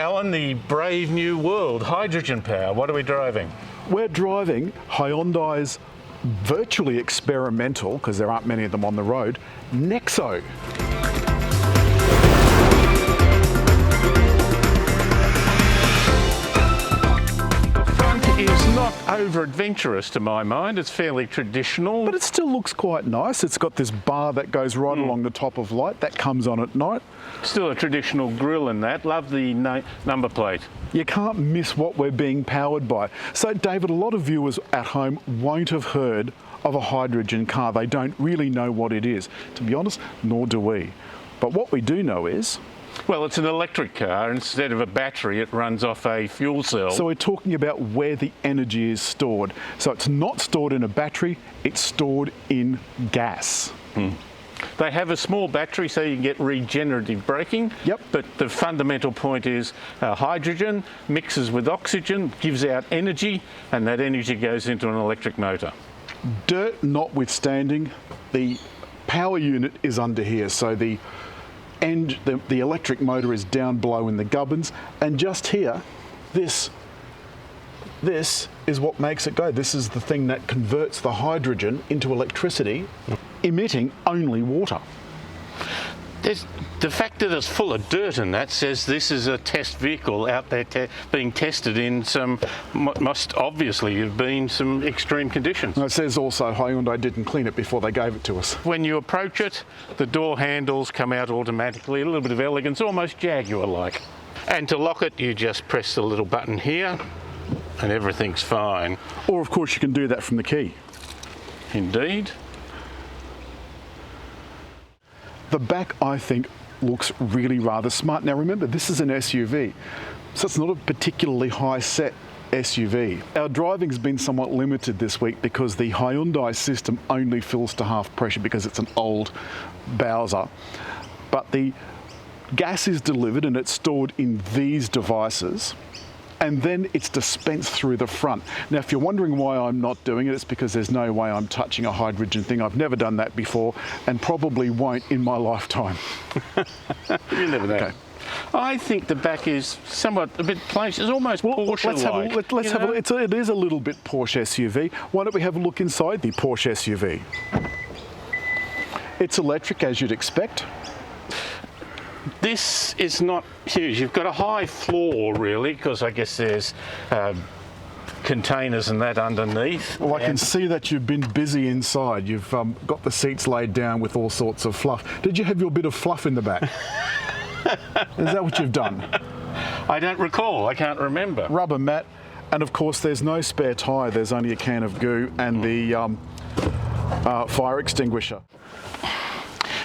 Alan, the brave new world, hydrogen power. What are we driving? We're driving Hyundai's virtually experimental, because there aren't many of them on the road, NEXO. It's not over-adventurous to my mind. It's fairly traditional. But it still looks quite nice. It's got this bar that goes right along the top of light. That comes on at night. Still a traditional grille in that. Love the number plate. You can't miss what we're being powered by. So, David, a lot of viewers at home won't have heard of a hydrogen car. They don't really know what it is. To be honest, nor do we. But what we do know is... well, it's an electric car. Instead of a battery, it runs off a fuel cell. So we're talking about where the energy is stored. So it's not stored in a battery, it's stored in gas. They have a small battery so you can get regenerative braking. Yep. But the fundamental point is hydrogen mixes with oxygen, gives out energy, and that energy goes into an electric motor. Dirt notwithstanding, the power unit is under here. So the electric motor is down below in the gubbins, and just here, this is what makes it go. This is the thing that converts the hydrogen into electricity, emitting only water. The fact that it's full of dirt in that says this is a test vehicle out there being tested in some, must obviously have been some extreme conditions. And it says also Hyundai didn't clean it before they gave it to us. When you approach it, the door handles come out automatically, a little bit of elegance, almost Jaguar-like. And to lock it, you just press the little button here and everything's fine. Or of course you can do that from the key. Indeed. The back, I think, looks really rather smart. Now remember, this is an SUV, so it's not a particularly high-set SUV. Our driving's been somewhat limited this week because the Hyundai system only fills to half pressure because it's an old Bowser. But the gas is delivered and it's stored in these devices, and then it's dispensed through the front. Now, if you're wondering why I'm not doing it, it's because there's no way I'm touching a hydrogen thing. I've never done that before and probably won't in my lifetime. You never know. Okay. I think the back is somewhat a bit place. It's almost Porsche-like. Let's have a look. It is a little bit Porsche SUV. Why don't we have a look inside the Porsche SUV? It's electric, as you'd expect. This is not huge. You've got a high floor, really, because I guess there's containers and that underneath. Well, I can see that you've been busy inside. You've got the seats laid down with all sorts of fluff. Did you have your bit of fluff in the back? Is that what you've done? I don't recall. I can't remember. Rubber mat, and of course there's no spare tyre. There's only a can of goo and the fire extinguisher.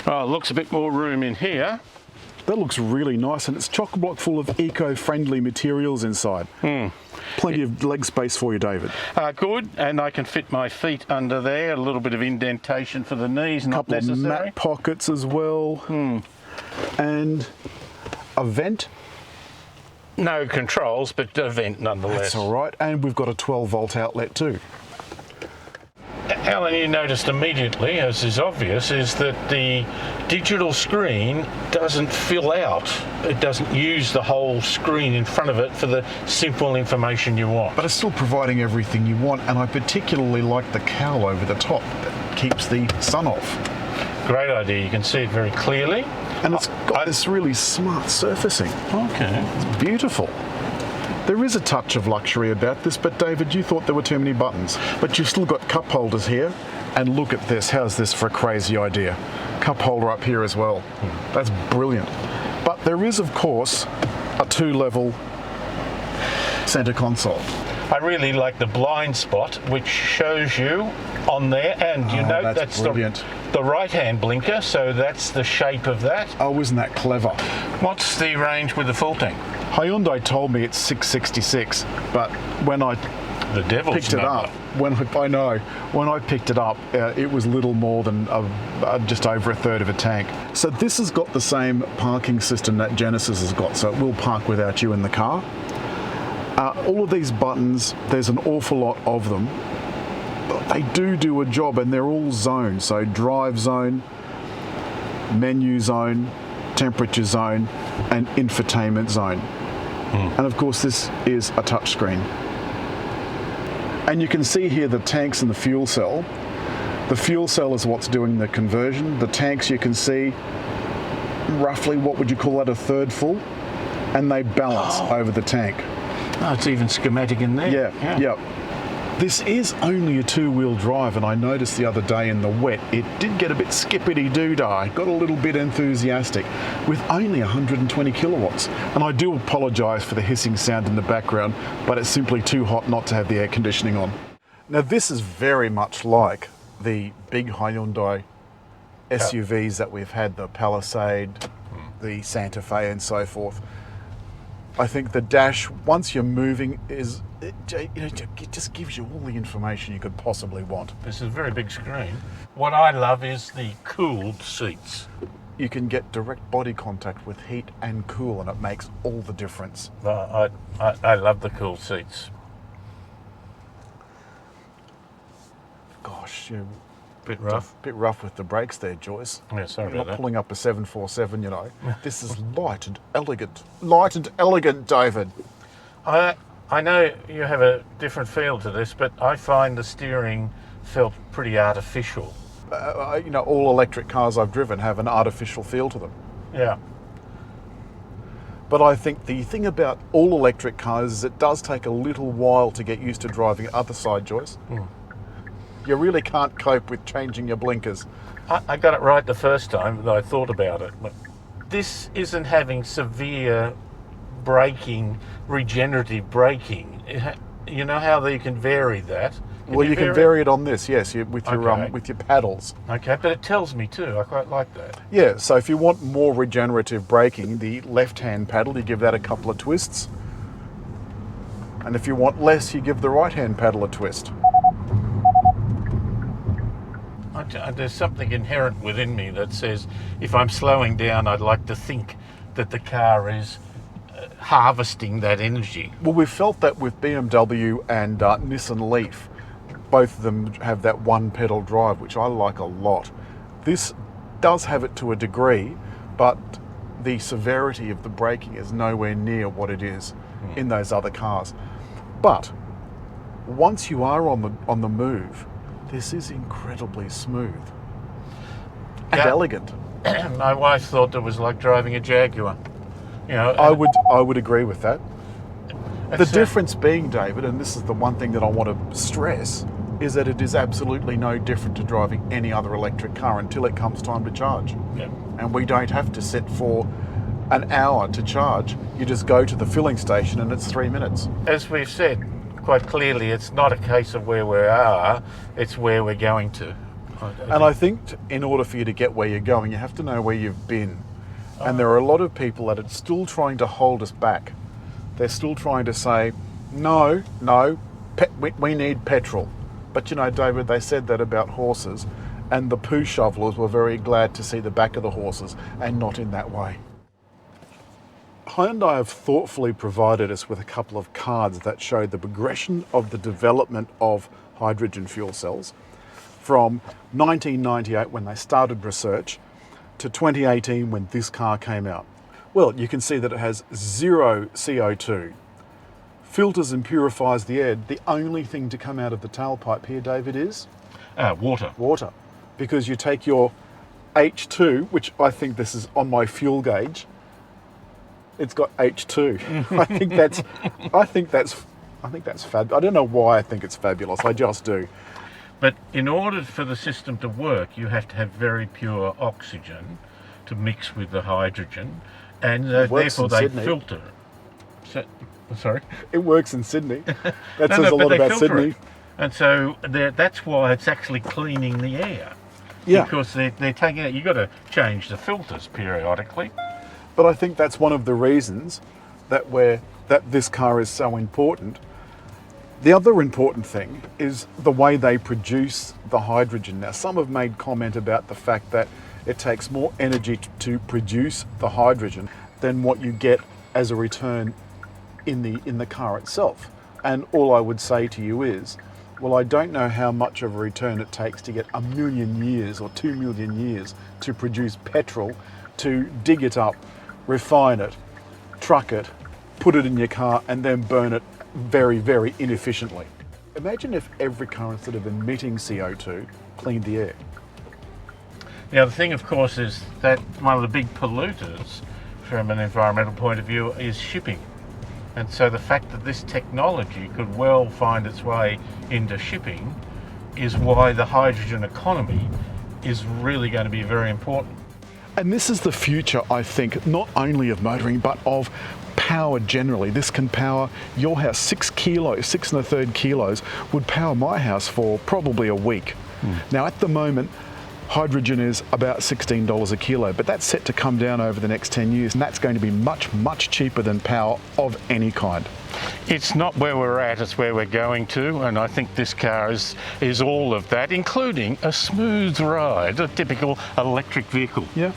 Oh, it looks a bit more room in here. That looks really nice, and it's chock-a-block full of eco-friendly materials inside. Plenty of leg space for you, David. Good, and I can fit my feet under there. A little bit of indentation for the knees, not necessary. A couple of mat pockets as well. And a vent. No controls, but a vent nonetheless. That's all right, and we've got a 12-volt outlet too. Alan, you noticed immediately, as is obvious, is that the digital screen doesn't fill out. It doesn't use the whole screen in front of it for the simple information you want. But it's still providing everything you want, and I particularly like the cowl over the top that keeps the sun off. Great idea. You can see it very clearly. And it's got this really smart surfacing. Okay. It's beautiful. There is a touch of luxury about this, but David, you thought there were too many buttons. But you've still got cup holders here, and look at this. How's this for a crazy idea? Cup holder up here as well. That's brilliant. But there is, of course, a 2-level center console. I really like the blind spot, which shows you on there, and you know that's the right-hand blinker, so that's the shape of that. Oh, isn't that clever? What's the range with the full tank? Hyundai told me it's 666, but when I picked it up, when I picked it up, it was little more than just over a third of a tank. So this has got the same parking system that Genesis has got, so it will park without you in the car. All of these buttons, there's an awful lot of them, but they do a job, and they're all zoned. So drive zone, menu zone, temperature zone, and infotainment zone. And of course this is a touchscreen. And you can see here the tanks and the fuel cell. The fuel cell is what's doing the conversion. The tanks, you can see roughly, what would you call that, a third full? And they balance over the tank. Oh, it's even schematic in there. Yeah. This is only a two-wheel drive, and I noticed the other day in the wet, it did get a bit skippity-doo-dah, got a little bit enthusiastic, with only 120 kilowatts. And I do apologise for the hissing sound in the background, but it's simply too hot not to have the air conditioning on. Now this is very much like the big Hyundai SUVs that we've had, the Palisade, the Santa Fe and so forth. I think the dash, once you're moving, it just gives you all the information you could possibly want. This is a very big screen. What I love is the cooled seats. You can get direct body contact with heat and cool, and it makes all the difference. I love the cooled seats. Gosh, Bit rough. Bit rough with the brakes there, Joyce. Yeah, sorry You're about not that. pulling up a 747, you know. This is light and elegant. Light and elegant, David. I know you have a different feel to this, but I find the steering felt pretty artificial. All electric cars I've driven have an artificial feel to them. Yeah. But I think the thing about all electric cars is it does take a little while to get used to driving other side, Joyce. You really can't cope with changing your blinkers. I got it right the first time that I thought about it. But this isn't having severe braking, regenerative braking. You know how you can vary that? Well, you can vary it on this, yes, with your Okay. with your paddles. Okay, but it tells me too. I quite like that. Yeah, so if you want more regenerative braking, the left-hand paddle, you give that a couple of twists. And if you want less, you give the right-hand paddle a twist. There's something inherent within me that says if I'm slowing down, I'd like to think that the car is harvesting that energy. Well, we've felt that with BMW and Nissan Leaf. Both of them have that one pedal drive, which I like a lot. This does have it to a degree, but the severity of the braking is nowhere near what it is in those other cars. But once you are on the move, this is incredibly smooth and elegant. My wife thought it was like driving a Jaguar. I would agree with that. The difference being, David, and this is the one thing that I want to stress, is that it is absolutely no different to driving any other electric car until it comes time to charge. Yeah. And we don't have to sit for an hour to charge. You just go to the filling station and it's 3 minutes. As we've said quite clearly, it's not a case of where we are, it's where we're going to. And I think in order for you to get where you're going, you have to know where you've been. And there are a lot of people that are still trying to hold us back. They're still trying to say, no, we need petrol. But David, they said that about horses, and the poo shovelers were very glad to see the back of the horses, and not in that way. Hyundai have thoughtfully provided us with a couple of cards that show the progression of the development of hydrogen fuel cells from 1998 when they started research to 2018 when this car came out. Well, you can see that it has 0 CO2, filters and purifies the air. The only thing to come out of the tailpipe here, David, is? Water. Water. Because you take your H2, which I think this is on my fuel gauge, it's got H2. I think that's fab. I don't know why I think it's fabulous. I just do. But in order for the system to work, you have to have very pure oxygen to mix with the hydrogen, and therefore they filter. Sorry? It works in Sydney. That says a lot about Sydney. And so that's why it's actually cleaning the air. Yeah. Because they're taking it. You've got to change the filters periodically. But I think that's one of the reasons that this car is so important. The other important thing is the way they produce the hydrogen. Now, some have made comment about the fact that it takes more energy to produce the hydrogen than what you get as a return in the car itself. And all I would say to you is, well, I don't know how much of a return it takes to get 1 million years or 2 million years to produce petrol, to dig it up, refine it, truck it, put it in your car and then burn it very, very inefficiently. Imagine if every car, instead of emitting CO2, cleaned the air. Now the thing, of course, is that one of the big polluters from an environmental point of view is shipping. And so the fact that this technology could well find its way into shipping is why the hydrogen economy is really going to be very important. And this is the future, I think, not only of motoring, but of power generally. This can power your house. 6 kilos, 6 1/3 kilos would power my house for probably a week. Now at the moment, hydrogen is about $16 a kilo, but that's set to come down over the next 10 years, and that's going to be much, much cheaper than power of any kind. It's not where we're at, it's where we're going to, and I think this car is all of that, including a smooth ride, a typical electric vehicle. Yeah.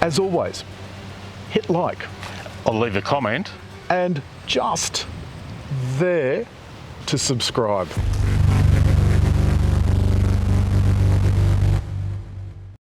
As always, hit like. I'll leave a comment. And just there to subscribe.